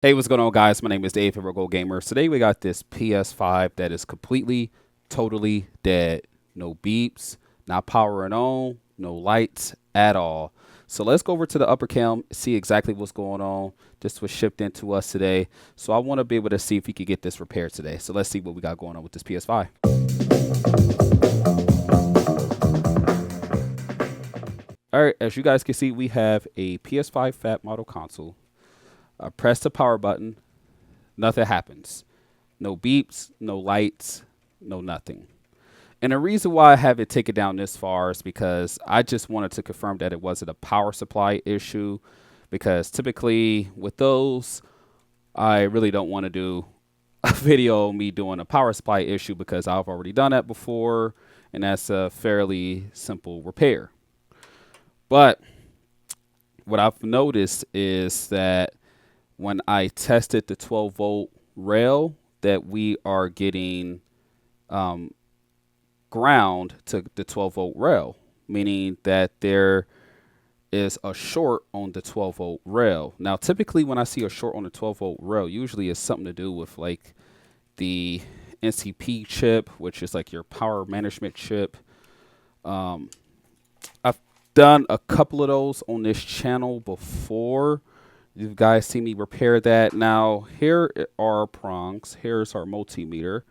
Hey, what's going on, guys? My name is Dave, and we're Go Gamers. Today we got this PS5 that is completely, totally dead. No beeps, not powering on, no lights at all. So let's go over to the upper cam, see exactly what's going on. This was shipped into us today. So I want to be able to see if we could get this repaired today. So let's see what we got going on with this PS5. All right, as you guys can see, we have a PS5 Fat model console. I press the power button. Nothing happens. No beeps, no lights, no nothing. And the reason why I have it taken down this far is because I just wanted to confirm that it wasn't a power supply issue. Because typically with those, I really don't want to do a video of me doing a power supply issue because I've already done that before. And that's a fairly simple repair. But what I've noticed is that when I tested the 12 volt rail, that we are getting ground to the 12 volt rail, meaning that there is a short on the 12 volt rail. Now, typically when I see a short on the 12 volt rail, usually it's something to do with like the NCP chip, which is like your power management chip. I've done a couple of those on this channel before. You guys see me repair that. Now, here are our prongs. Here's our multimeter.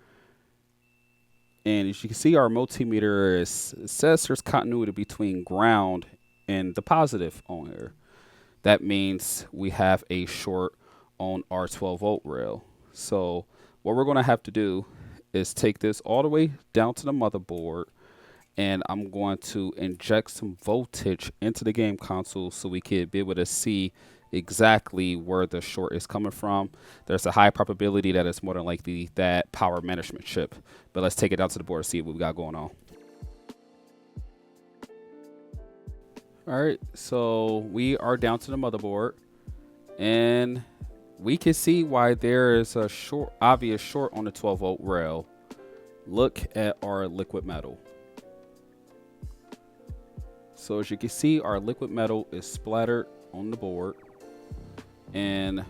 And as you can see, our multimeter it says there's continuity between ground and the positive on here. That means we have a short on our 12 volt rail. So what we're going to have to do is take this all the way down to the motherboard, and I'm going to inject some voltage into the game console so we can be able to see exactly where the short is coming from. There's a high probability that it's more than likely that power management chip. But let's take it down to the board and see what we got going on. All right, so we are down to the motherboard, and we can see why there is a obvious short on the 12 volt rail. Look at our liquid metal. So as you can see, our liquid metal is splattered on the board. And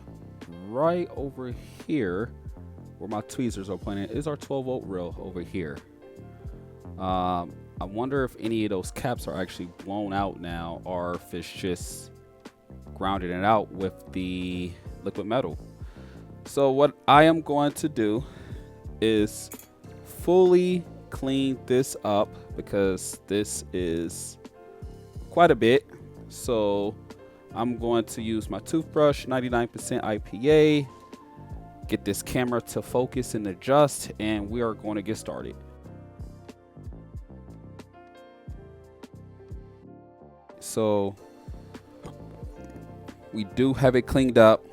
right over here, where my tweezers are pointing, is our 12 volt rail over here. I wonder if any of those caps are actually blown out now, or if it's just grounded it out with the liquid metal. So what I am going to do is fully clean this up because this is quite a bit. So I'm going to use my toothbrush, 99% IPA, get this camera to focus and adjust, and we are going to get started. So we do have it cleaned up.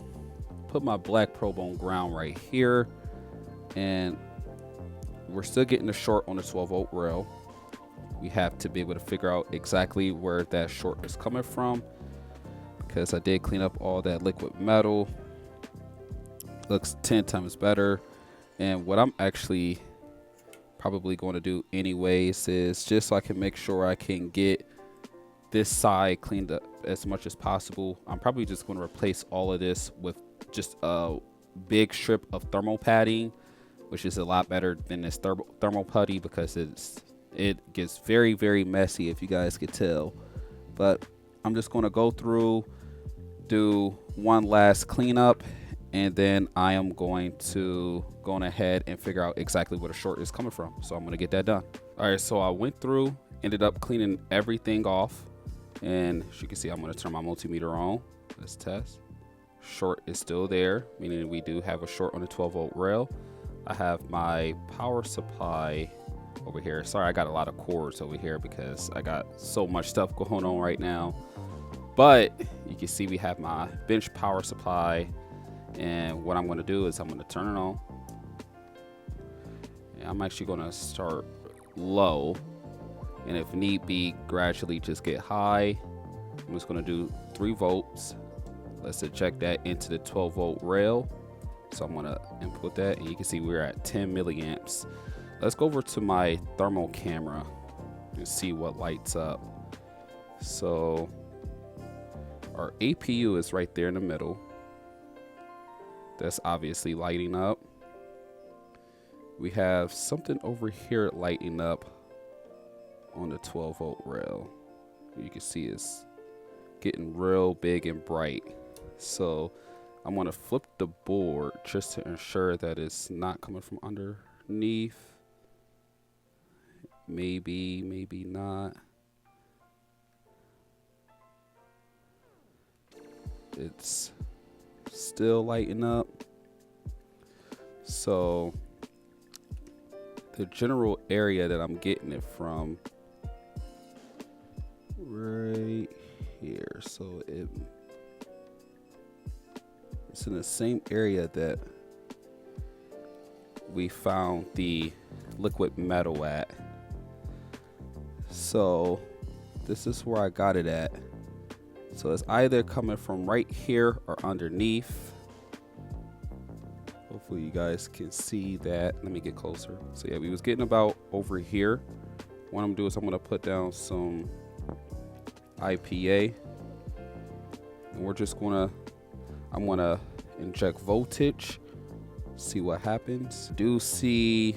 Put my black probe on ground right here, and we're still getting the short on the 12 volt rail. We have to be able to figure out exactly where that short is coming from, because I did clean up all that liquid metal. Looks 10 times better. And what I'm actually probably going to do anyways is just so I can make sure I can get this side cleaned up as much as possible. I'm probably just going to replace all of this with just a big strip of thermal padding, which is a lot better than this thermal putty because it gets very, very messy, if you guys could tell. But I'm just going to go through, do one last cleanup, and then I am going to go ahead and figure out exactly where the short is coming from. So I'm going to get that done. All right, so I went through, ended up cleaning everything off, and as you can see, I'm going to turn my multimeter on. Let's test. Short is still there, meaning we do have a short on the 12 volt rail. I have my power supply over here. Sorry, I got a lot of cords over here because I got so much stuff going on right now. But you can see we have my bench power supply, and what I'm going to do is I'm going to turn it on. And I'm actually going to start low, and if need be, gradually just get high. I'm just going to do 3 volts. Let's eject that into the 12 volt rail. So I'm going to input that, and you can see we're at 10 milliamps. Let's go over to my thermal camera and see what lights up. So our APU is right there in the middle. That's obviously lighting up. We have something over here lighting up on the 12-volt rail. You can see it's getting real big and bright. So I'm going to flip the board just to ensure that it's not coming from underneath. Maybe, maybe not. It's still lighting up. So the general area that I'm getting it from right here. So it's in the same area that we found the liquid metal at. So this is where I got it at. So it's either coming from right here or underneath. Hopefully you guys can see that. Let me get closer. So yeah, we was getting about over here. What I'm gonna do is I'm gonna put down some IPA, and we're just I'm gonna inject voltage, see what happens. Do see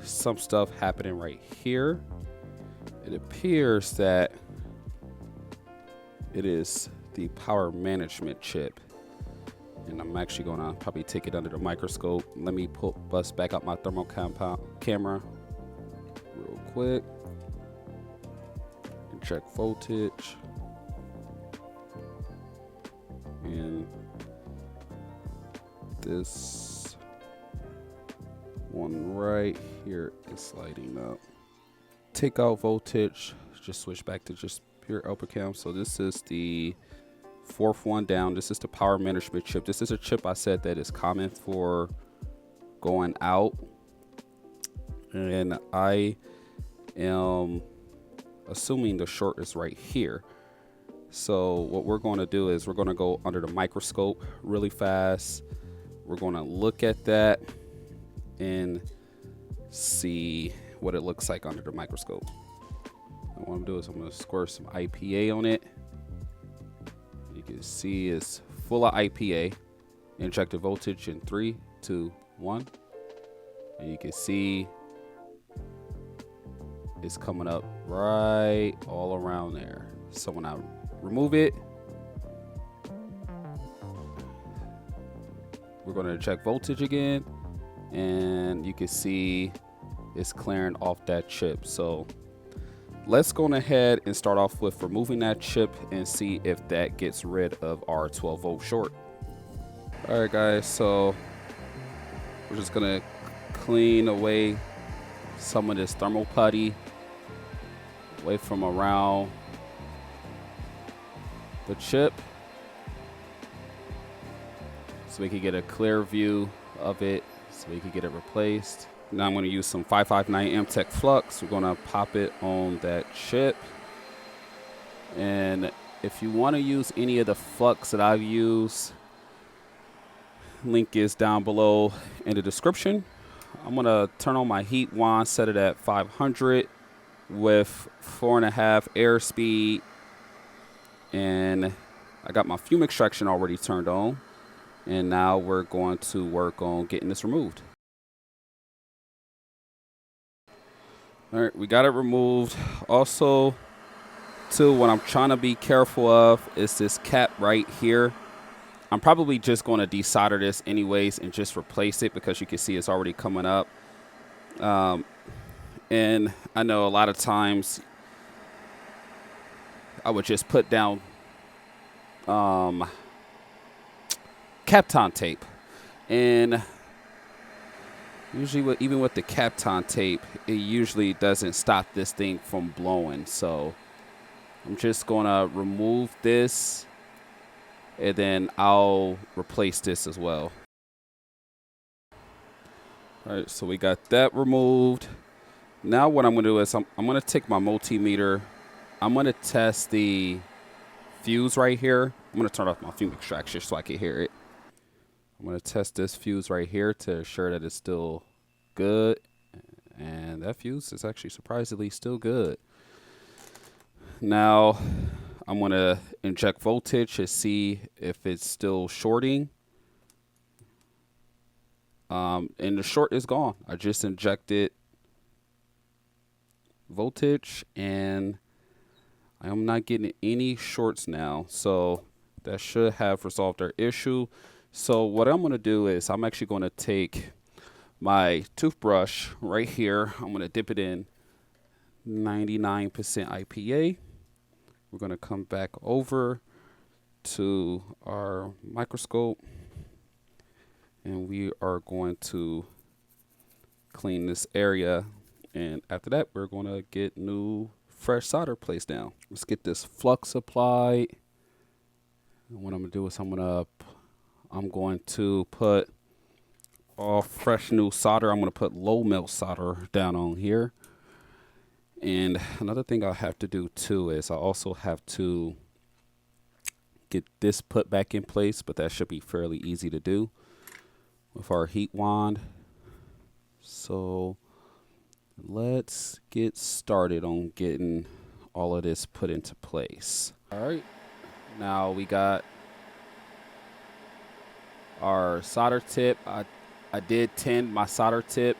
some stuff happening right here. It appears that it is the power management chip, and I'm actually gonna probably take it under the microscope. Let me bust back up my thermal camera real quick and check voltage. And this one right here is lighting up. Take out voltage, just switch back to just pure upper cam. So this is the fourth one down. This is the power management chip. This is a chip I said that is common for going out, and I am assuming the short is right here. So what we're going to do is we're going to go under the microscope really fast. We're going to look at that and see what it looks like under the microscope. And what I'm doing is I'm going to squirt some IPA on it. You can see it's full of IPA. Injected voltage in 3, 2, 1. And you can see it's coming up right all around there. So when I remove it, we're going to inject voltage again, and you can see it's clearing off that chip. So let's go ahead and start off with removing that chip and see if that gets rid of our 12-volt short. All right, guys, so we're just gonna clean away some of this thermal putty away from around the chip so we can get a clear view of it, so we can get it replaced. Now I'm going to use some 559 Amtech flux. We're going to pop it on that chip. And if you want to use any of the flux that I've used, link is down below in the description. I'm going to turn on my heat wand, set it at 500 with 4.5 airspeed. And I got my fume extraction already turned on. And now we're going to work on getting this removed. All right, we got it removed. Also, too, what I'm trying to be careful of is this cap right here. I'm probably just going to desolder this anyways and just replace it because you can see it's already coming up. And I know a lot of times I would just put down Kapton tape, and usually even with the Kapton tape, it usually doesn't stop this thing from blowing. So I'm just going to remove this, and then I'll replace this as well. All right, so we got that removed. Now what I'm going to do is I'm going to take my multimeter. I'm going to test the fuse right here. I'm going to turn off my fume extraction so I can hear it. I'm going to test this fuse right here to ensure that it's still good. And that fuse is actually surprisingly still good. Now, I'm going to inject voltage to see if it's still shorting. And the short is gone. I just injected voltage and I am not getting any shorts now. So that should have resolved our issue. So what I'm going to do is I'm actually going to take my toothbrush right here. I'm going to dip it in 99% IPA. We're going to come back over to our microscope and we are going to clean this area. And after that, we're going to get new fresh solder placed down. Let's get this flux applied. And what I'm going to do is I'm going to put all fresh new solder. I'm going to put low melt solder down on here. And another thing I have to do too is I also have to get this put back in place, but that should be fairly easy to do with our heat wand. So let's get started on getting all of this put into place. All right, now we got our solder tip. I did tend my solder tip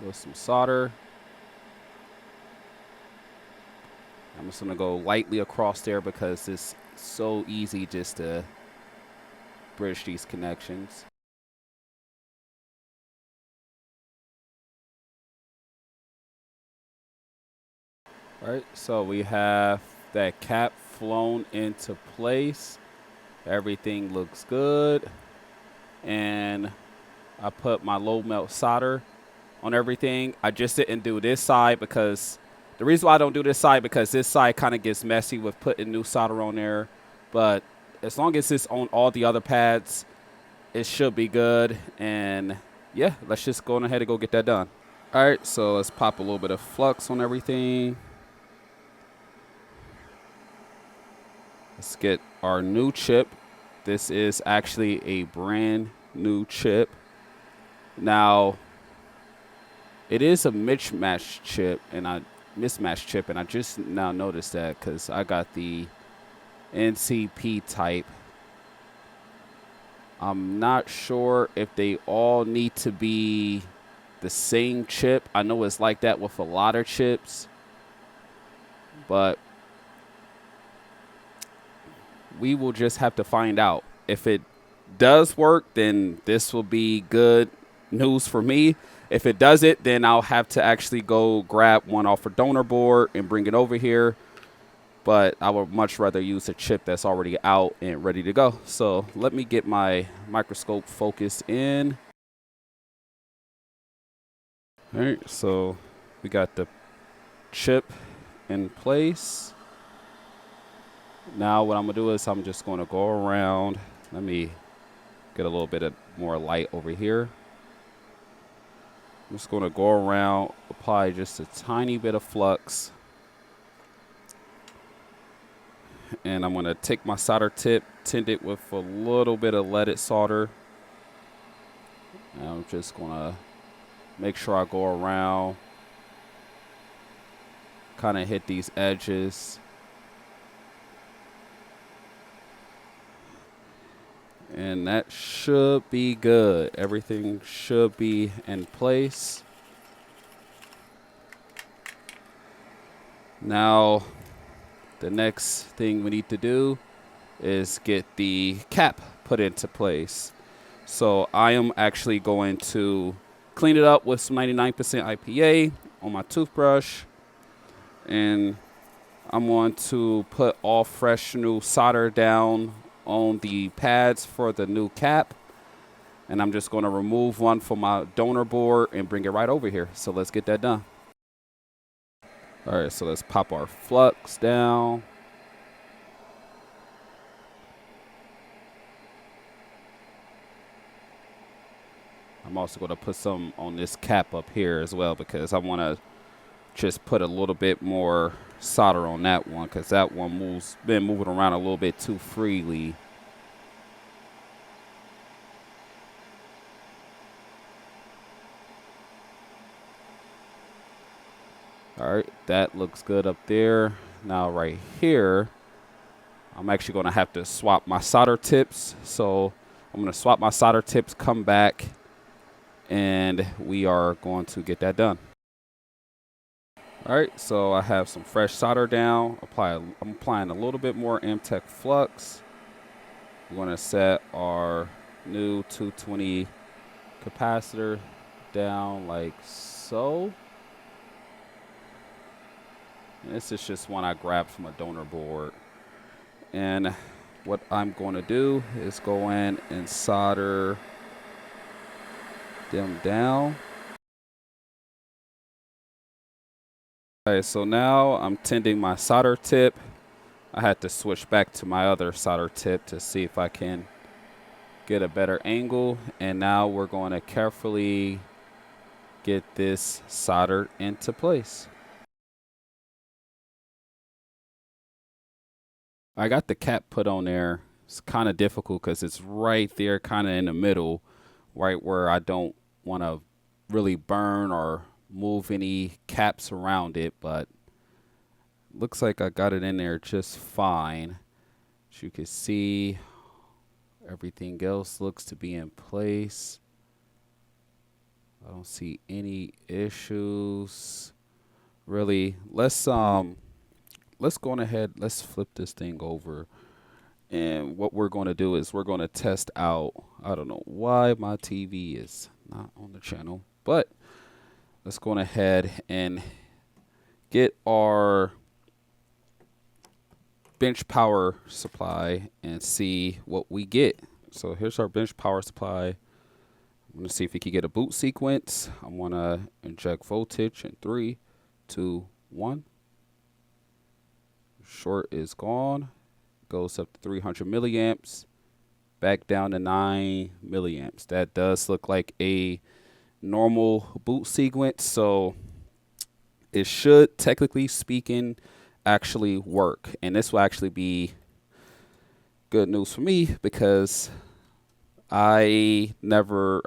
with some solder. I'm just gonna go lightly across there because it's so easy just to bridge these connections. All right, so we have that cap flown into place. Everything looks good. And I put my low melt solder on everything. I just didn't do this side because the reason why I don't do this side because this side kind of gets messy with putting new solder on there. But as long as it's on all the other pads, it should be good. And yeah, let's just go on ahead and go get that done. All right, so let's pop a little bit of flux on everything. Let's get our new chip. This is actually a brand new chip. Now, it is a mismatched chip, and I just now noticed that because I got the NCP type. I'm not sure if they all need to be the same chip. I know it's like that with a lot of chips, but we will just have to find out. If it does work, then this will be good news for me. If it doesn't, then I'll have to actually go grab one off a donor board and bring it over here. But I would much rather use a chip that's already out and ready to go. So let me get my microscope focused in. All right, so we got the chip in place. Now what I'm gonna do is I'm just gonna go around. Let me get a little bit of more light over here. I'm just gonna go around, apply just a tiny bit of flux. And I'm gonna take my solder tip, tint it with a little bit of leaded solder. And I'm just gonna make sure I go around, kind of hit these edges. And that should be good. Everything should be in place. Now, the next thing we need to do is get the cap put into place. So I am actually going to clean it up with some 99% IPA on my toothbrush. And I'm going to put all fresh new solder down on the pads for the new cap. And I'm just going to remove one from my donor board and bring it right over here. So let's get that done. All right, so let's pop our flux down. I'm also going to put some on this cap up here as well because I want to just put a little bit more solder on that one because that one been moving around a little bit too freely. All right, that looks good up there. Now right here, I'm actually going to have to swap my solder tips. So I'm going to swap my solder tips, come back, and we are going to get that done. All right, so I have some fresh solder down. I'm applying a little bit more MTech flux. We're going to set our new 220 capacitor down like so. And this is just one I grabbed from a donor board. And what I'm going to do is go in and solder them down. All right, so now I'm tending my solder tip. I had to switch back to my other solder tip to see if I can get a better angle. And now we're going to carefully get this soldered into place. I got the cap put on there. It's kind of difficult because it's right there, kind of in the middle, right where I don't want to really burn or move any caps around it, but looks like I got it in there just fine. As you can see, everything else looks to be in place. I don't see any issues really. Let's go on ahead. Let's flip this thing over. And what we're going to do is we're going to test out. I don't know why my TV is not on the channel, but let's go on ahead and get our bench power supply and see what we get. So here's our bench power supply. I'm going to see if we can get a boot sequence. I want to inject voltage in 3, 2, 1. Short is gone. Goes up to 300 milliamps, back down to 9 milliamps. That does look like a normal boot sequence, so it should, technically speaking, actually work. And this will actually be good news for me because I've never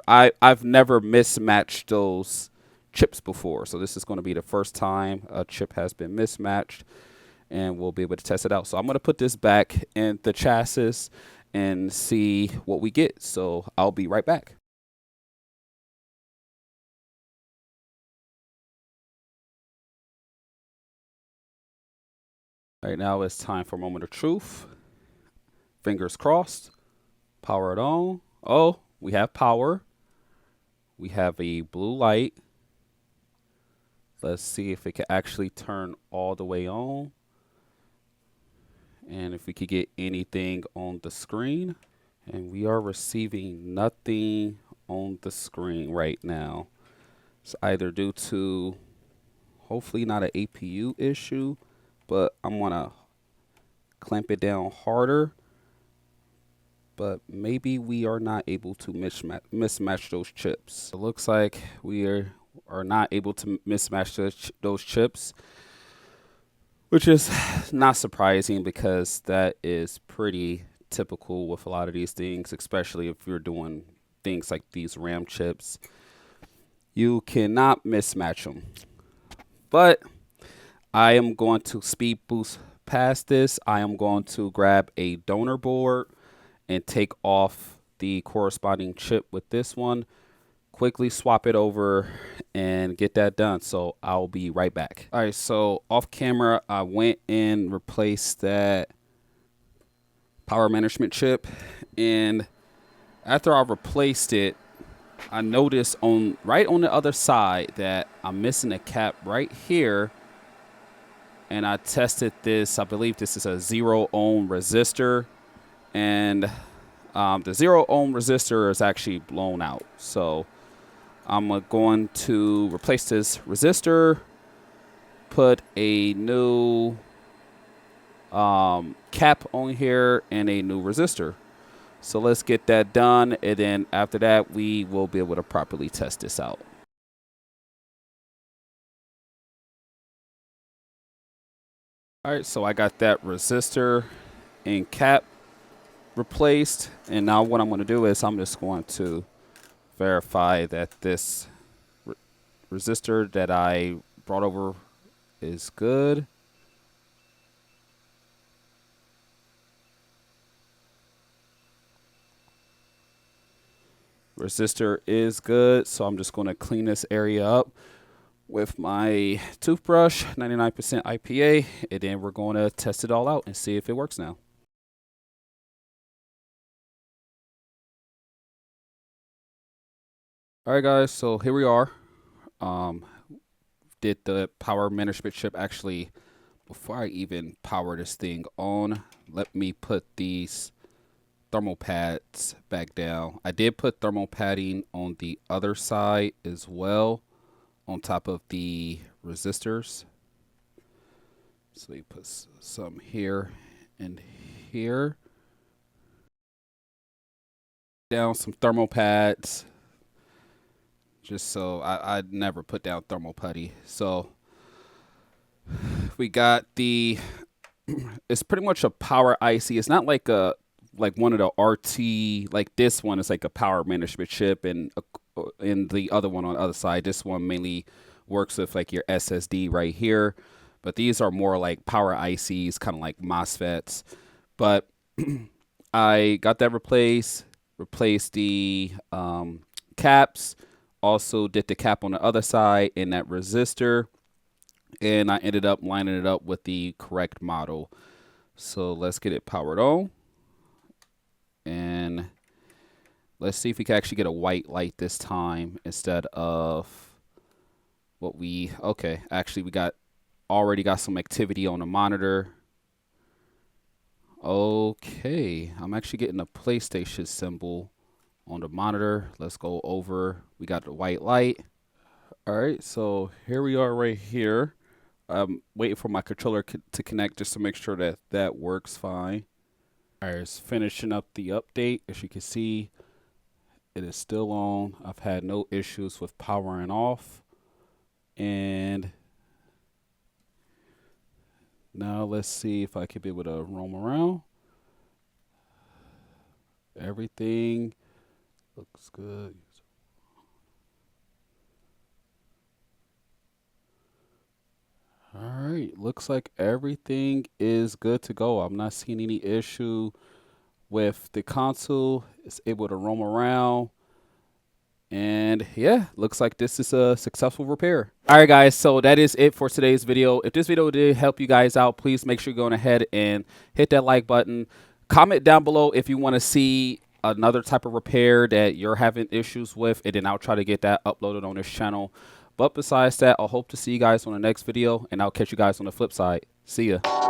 mismatched those chips before. So this is going to be the first time a chip has been mismatched, and we'll be able to test it out. So I'm going to put this back in the chassis and see what we get. So I'll be right back. All right, now it's time for a moment of truth. Fingers crossed. Power it on. Oh, we have power. We have a blue light. Let's see if it can actually turn all the way on. And if we could get anything on the screen. And we are receiving nothing on the screen right now. It's either due to hopefully not an APU issue, but I'm gonna clamp it down harder. But maybe we are not able to mismatch those chips. It looks like we are not able to mismatch those chips, which is not surprising because that is pretty typical with a lot of these things, especially if you're doing things like these RAM chips. You cannot mismatch them. But I am going to speed boost past this. I am going to grab a donor board and take off the corresponding chip with this one, quickly swap it over and get that done. So I'll be right back. All right, so off camera, I went and replaced that power management chip, and after I replaced it, I noticed right on the other side that I'm missing a cap right here. And I tested this. I believe this is a 0 ohm resistor, and the 0 ohm resistor is actually blown out. So I'm going to replace this resistor, put a new cap on here and a new resistor. So let's get that done, and then after that we will be able to properly test this out. All right, so I got that resistor and cap replaced, and now what I'm going to do is I'm just going to verify that this resistor that I brought over is good. Resistor is good, so I'm just going to clean this area up with my toothbrush, 99% IPA, and then we're going to test it all out and see if it works now. All right, guys, so here we are. Did the power management chip actually, before I even power this thing on, let me put these thermal pads back down. I did put thermal padding on the other side as well, on top of the resistors. So you put some here and here. Down some thermal pads, just so I never put down thermal putty. So we got the, it's pretty much a power IC. It's not like one of the RT, like this one is like a power management chip, and the other one on the other side, this one mainly works with like your SSD right here. But these are more like power ICs, kind of like MOSFETs. But I got that replaced the caps, also did the cap on the other side in that resistor, and I ended up lining it up with the correct model. So let's get it powered on, and let's see if we can actually get a white light this time instead of what we, okay, actually we already got some activity on the monitor. Okay, I'm actually getting a PlayStation symbol on the monitor. Let's go over. We got the white light. All right, so here we are right here. I'm waiting for my controller to connect just to make sure that that works fine. All right, it's finishing up the update. As you can see, it is still on. I've had no issues with powering off. And now let's see if I can be able to roam around. Everything looks good. All right, looks like everything is good to go. I'm not seeing any issue with the console. It's able to roam around. And yeah, looks like this is a successful repair. All right, guys, so that is it for today's video. If this video did help you guys out, please make sure you're going ahead and hit that like button. Comment down below if you want to see another type of repair that you're having issues with, and then I'll try to get that uploaded on this channel. But besides that, I'll hope to see you guys on the next video, and I'll catch you guys on the flip side. See ya.